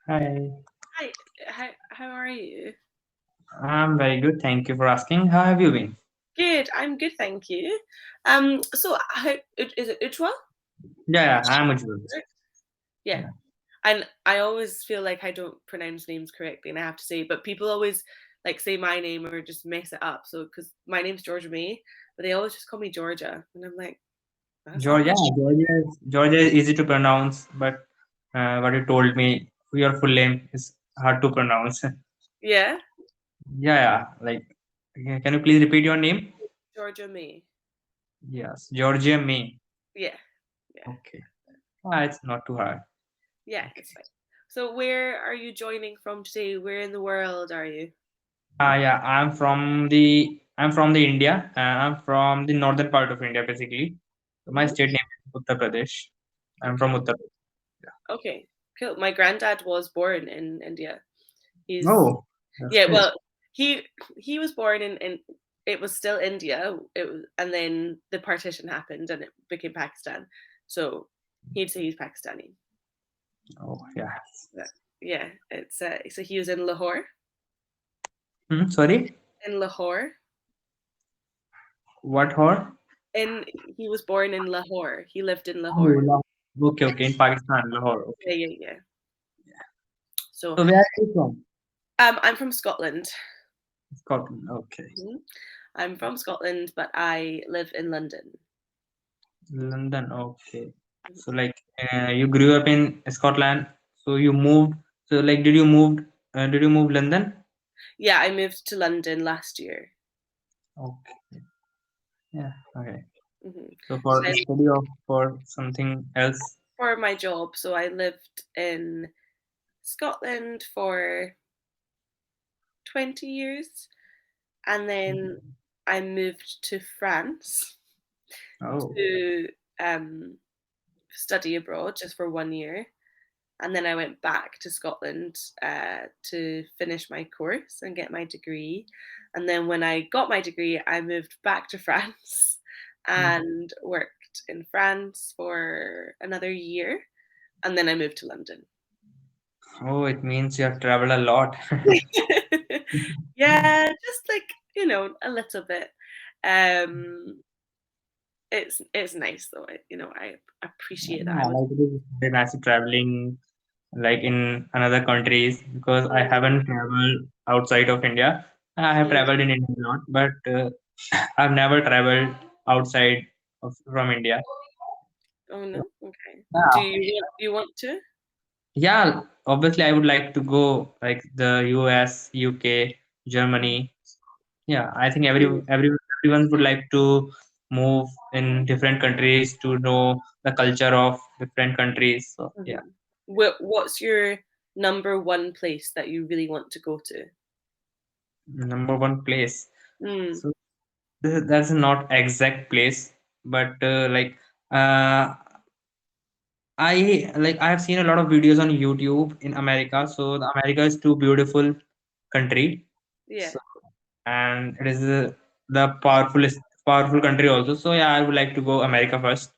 Hi, Hi, how are you? I'm very good. Thank you for asking. How have you been? Good, I'm good, thank you. So how is it Utwa? Yeah, I'm good. Yeah, Yeah. and I always feel like I don't pronounce names correctly, and I have to say, but people always like say my name or just mess it up. So because my name's Georgia May, but they always just call me Georgia, and I'm like, that's not Georgia, how. Georgia is easy to pronounce, but what you told me, your full name is hard to pronounce. Yeah, Can you please repeat your name? Georgia May. Yes, Georgia May. Yeah, yeah, Okay. It's not too hard. yeah. Okay. It's fine. So where are you joining from today? Where in the world are you? Yeah, I'm from the India. I'm from the northern part of India, basically. So my Hmm. state name is Uttar Pradesh. I'm from Okay. Uttar Pradesh. Okay, cool. My granddad was born in India. He's Oh, that's yeah, great. well, he he was born in it was still India. It was, and then the partition happened and it became Pakistan. So he'd say he's Pakistani. Oh, yeah. But yeah, it's so he was in Lahore. Sorry, In Lahore. what horror? In He was born in Lahore. He lived in Oh, Lahore. Okay, okay, in Pakistan, Lahore. Okay. Yeah, yeah, yeah. So So where are you from? I'm from Scotland. Scotland. Okay. Mhm. I'm from Scotland, but I live in London. London. Okay. So you grew up in Scotland. So you moved. So Did you move London? Yeah, I moved to London last year. Okay. Yeah. Okay. Hmm. So So for study or for something else? for my job, so I lived in Scotland for 20 years and then I moved to France Oh. to um, study abroad just for 1 year. And then I went back to Scotland to finish my course and get my degree. And then when I got my degree, I moved back to France and worked in France for another year. And then I moved to London. Oh, it means you have traveled a lot. Yeah, just like, a little bit. Um, it's nice though. I appreciate that. Yeah, like it is very nice traveling like in another countries because I haven't traveled outside of India. I have Mm. traveled in India a lot, but I've never traveled outside from India. Oh So, no, okay. Do yeah, you want to? yeah. Obviously, I would like to go like the US, UK, Germany. Yeah, I think Mm. everyone would like to move in different countries to know the culture of different countries. So yeah, Mhm. What's your number one place that you really want to go to? number one place. Mm. So that's not exact place, but uh, I have seen a lot of videos on YouTube in America. So the America is too beautiful country. Yeah. So and it is the powerful country also. So yeah, I would like to go America first.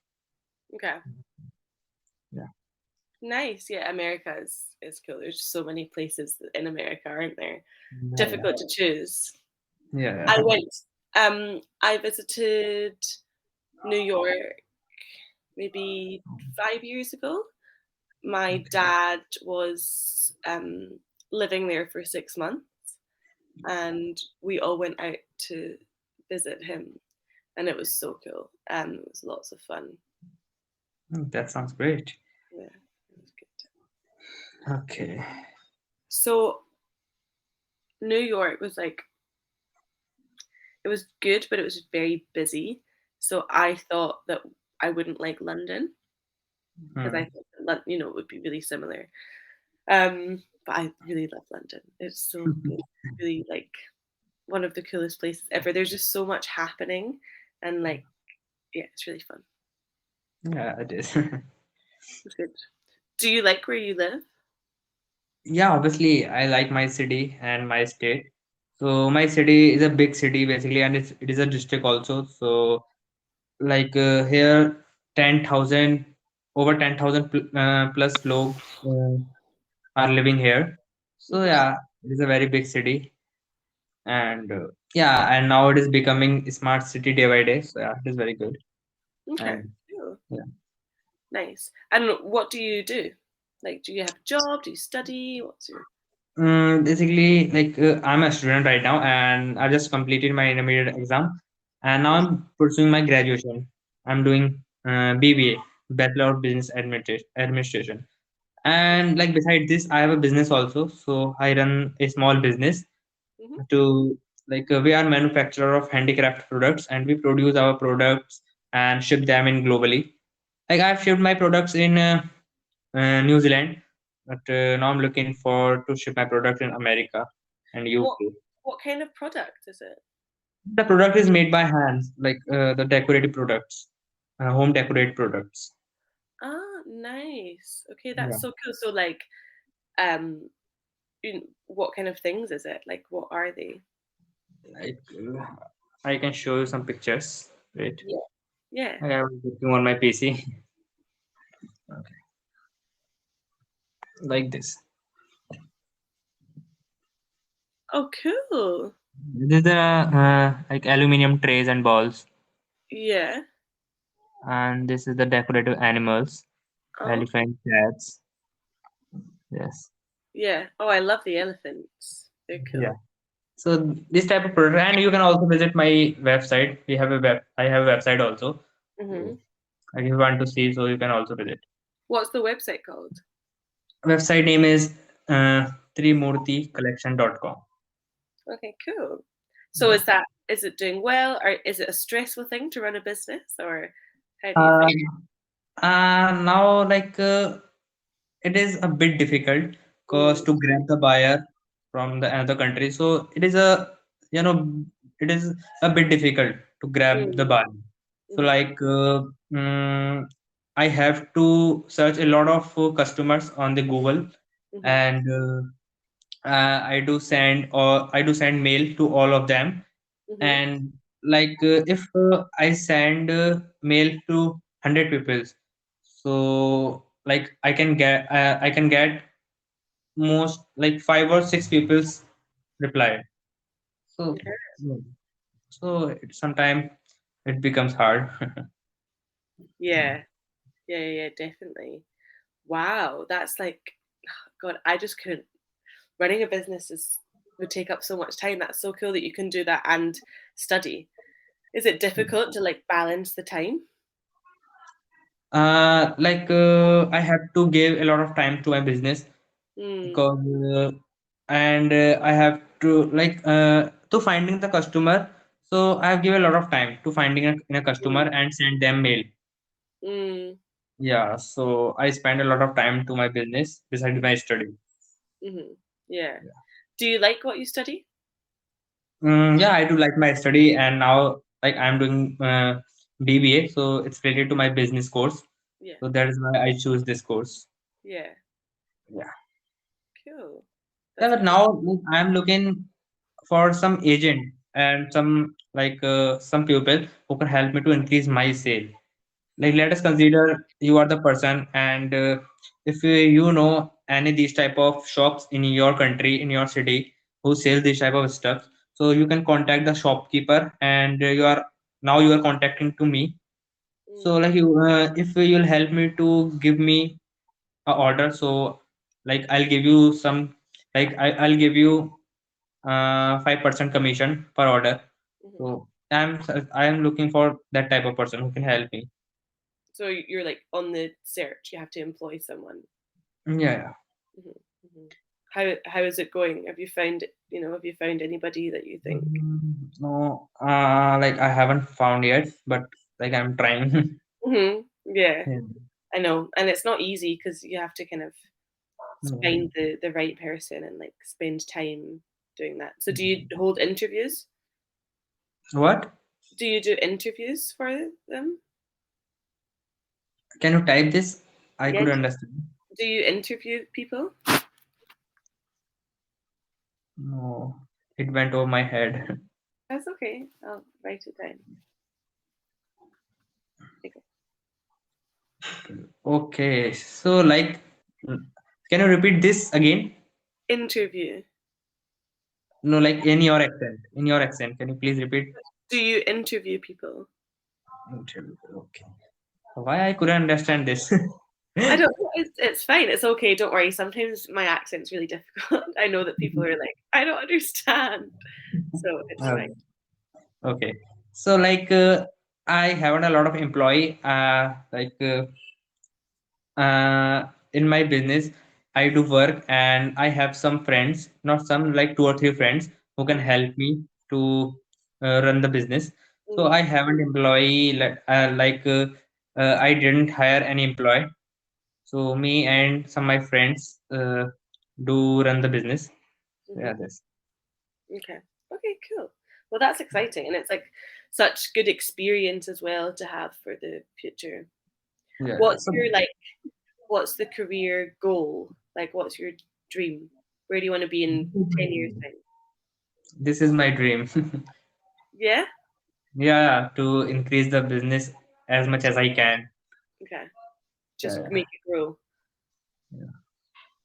Okay. Yeah. Nice. Yeah, America is cool. There's so many places in America, aren't there? Yeah, Difficult to choose. yeah, yeah. I went. I visited New York maybe 5 years ago. My Okay. dad was living there for 6 months, and we all went out to visit him, and it was so cool. It was lots of fun. That sounds great. Yeah, it was good. Okay. So New York was like it was good, but it was very busy. So I thought that I wouldn't like London because I Hmm. thought that, it would be really similar. But I really love London. It's so good. Really like one of the coolest places ever. There's just so much happening, and like yeah, it's really fun. Yeah, it is. It's good. Do you like where you live? Yeah, obviously, I like my city and my state. So my city is a big city basically, and it is a district also. So here, 10,000 over 10,000 plus logs. are living here. So Hmm. yeah, it is a very big city, and yeah, and now it is becoming smart city day by day. So yeah, it is very good. Okay, And cool, yeah. nice. And what do you do? Like, do you have a job? Do you study? What's your? Basically, like I'm a student right now, and I just completed my intermediate exam, and now I'm pursuing my graduation. I'm doing BBA, Bachelor of Business Administration, and like beside this, I have a business also. So I run a small business Hmm. to like we are manufacturer of handicraft products, and we produce our products and ship them in globally. Like I've shipped my products in New Zealand, but now I'm looking for to ship my product in America and What UK. what kind of product is it? The product is made by hands, like the decorative products, home decorate products. Ah, nice. Okay, Yeah, that's so cool. So like, um, what kind of things is it? Like, what are they? like I can show you some pictures. Wait, Yeah. Yeah. I was looking on my PC like this. Oh, cool. This is the like aluminum trays and balls, Yeah. and this is the decorative animals, Oh, elephant, cats. Yes. yeah. Oh, I love the elephants. They're Yeah. cool. So this type of product, and you can also visit my website. We have a web. I have a website also. So Hmm. if you want to see, so you can also visit. What's the website called? Website name is trimurticollection.com. Okay, cool. So Yeah. is it doing well, or is it a stressful thing to run a business, or how do you Uh, find? Now like it is a bit difficult because Mm, to grab the buyer from the another country. So it is a you know it is a bit difficult to grab the mm, buyer. So mm, like I have to search a lot of customers on the Google, mm, and I do send mail to all of them. mm, And like if I send mail to 100 people, so like I can get most like 5 or 6 people's reply. So mm. mm, so sometimes it becomes hard. Yeah, yeah, yeah, yeah, definitely. Wow, that's like, God, I just couldn't. Running a business is would take up so much time. That's so cool that you can do that and study. Is it difficult to like balance the time? Like I have to give a lot of time to my business Mm, because and I have to like to finding the customer. So I have given a lot of time to finding a customer mm, and send them mail. mm, Yeah, so I spend a lot of time to my business besides my study. mm. Yeah. Do you like what you study? Yeah, I do like my study, and now like I'm doing BBA, so it's related to my business course. Yeah. So that is why I choose this course. Yeah. Yeah. Cool. Yeah, That's but really. now like, I'm looking for some agent and some like some people who can help me to increase my sale. Like let us consider you are the person, and if you know any these type of shops in your country, in your city, who sell this type of stuff, so you can contact the shopkeeper, and you are contacting to me. So Mm, like you if you'll help me to give me a order, so like I'll give you some, like I'll give you 5% commission per order. mhm. So I'm looking for that type of person who can help me. So you're like on the search. You have to employ someone. Yeah. Hmm. Hmm. How is it going? Have you found Have you found anybody that you think? No, like I haven't found yet, but like I'm trying. Hmm. Yeah, Yeah. I know, and it's not easy because you have to kind of Yeah. find the right person and like spend time doing that. So do you hold interviews? What? Do you do interviews for them? Can you type this? I Yeah. could understand. Do you interview people? No, it went over my head. That's okay. I'll write it down. Okay. Okay, so like Can you repeat this again? Interview. No, like in your accent. In your accent. Can you please repeat? Do you interview people? Okay. Why I couldn't understand this? I don't know. It's fine. It's okay. Don't worry. Sometimes my accent's really difficult. I know that people are like, I don't understand. So it's Uh, fine. okay. So like I haven't a lot of employee in my business. I do work and I have some friends, not some, like two or three friends who can Mm, help me to run the business. So mm, I haven't employee I didn't hire any employee. So me and some of my friends do run the business. Yeah, mhm. this. Okay. Okay, cool. Well, that's exciting. And it's like such good experience as well to have for the future. Yeah. What's your like, what's the career goal? Like, what's your dream? Where do you want to be in 10 years' time? This is my dream. Yeah? Yeah, to increase the business as much as I can. Okay. Just Yeah, make it grow. yeah.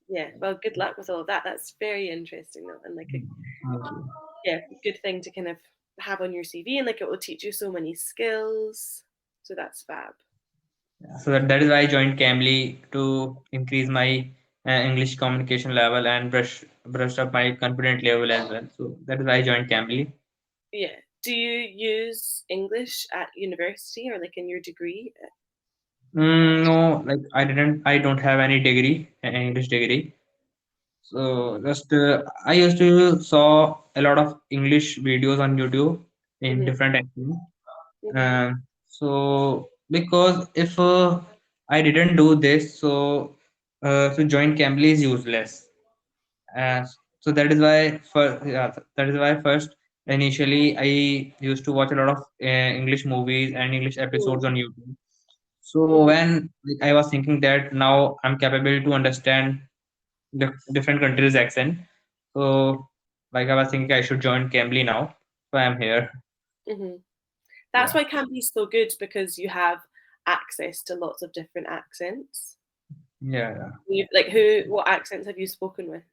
Yeah. Well, good luck with all of that. That's very interesting though. And like a Thank you. yeah, good thing to kind of have on your CV and like it will teach you so many skills. So that's fab. Yeah. So that is why I joined Cambly to increase my English communication level and brush up my confident level as well. So that is why I joined Cambly. Yeah. Do you use English at university or like in your degree? No, like I don't have any degree, an English degree. So just I used to saw a lot of English videos on YouTube in Mm-hmm. different accents. Mm-hmm. So because if I didn't do this, so joint Cambly is useless. Uh, so that is why that is why first initially I used to watch a lot of English movies and English episodes on YouTube. So Mm-hmm. when like, I was thinking that now I'm capable to understand the different countries' accent, so like I was thinking I should join Cambly now. So I'm here. Mm-hmm. That's Yeah, why Cambly is so good because you have access to lots of different accents. yeah. You've, like who? What accents have you spoken with?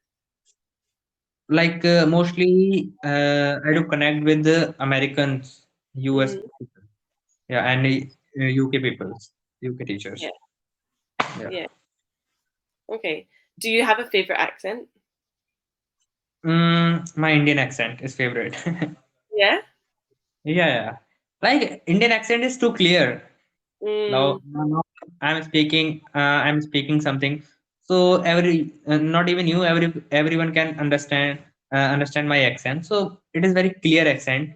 Like mostly I do connect with the Americans, US, Mm-hmm. yeah, and UK peoples, UK Yeah. teachers. Yeah. Yeah. Okay. Do you have a favorite accent? My Indian accent is favorite. Yeah. Yeah, yeah. Like Indian accent is too clear. Mm, Now I'm speaking something. So not even you, everyone can understand my accent. So it is very clear accent.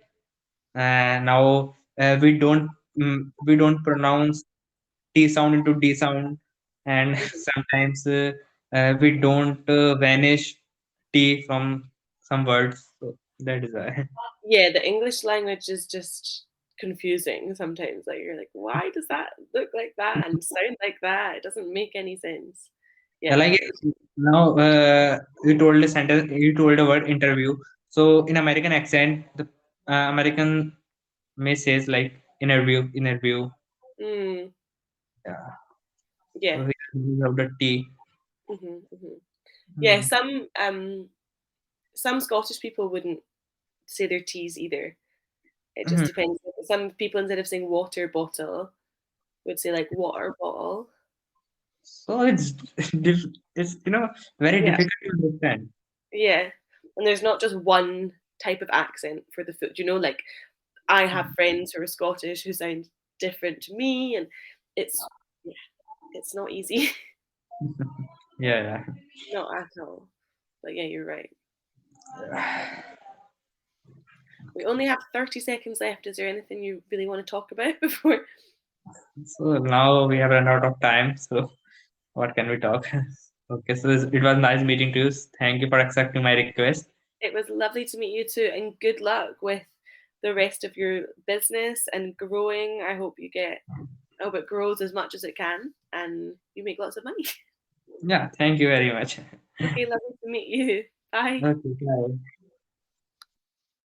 Now we don't pronounce T sound into D sound, and mhm. sometimes we don't vanish T from some words. So that is why. Yeah, the English language is just confusing sometimes. Like you're like, why does that look like that and sound like that? It doesn't make any sense. Yeah. Like now, you told a sentence, you told a word interview. So in American accent, the American may says like interview. Mm, Yeah. yeah. So here we have the T. Hmm, hmm. Yeah. Hmm. Some Scottish people wouldn't say their T's either. It just Mhm. depends. Some people instead of saying water bottle would say like water bottle. So it's it's very Yeah. difficult to understand. Yeah. And there's not just one type of accent for the food. You know, like I have friends who are Scottish who sound different to me, and it's yeah, it's not easy, Yeah, not at all. But yeah, you're right. yeah. We only have 30 seconds left. Is there anything you really want to talk about before? So now we have run out of time. So what can we talk? Okay, so it was nice meeting to you. Thank you for accepting my request. It was lovely to meet you too, and good luck with the rest of your business and growing. I hope it grows as much as it can, and you make lots of money. Yeah, thank you very much. Okay, lovely to meet you. Bye. Okay, bye.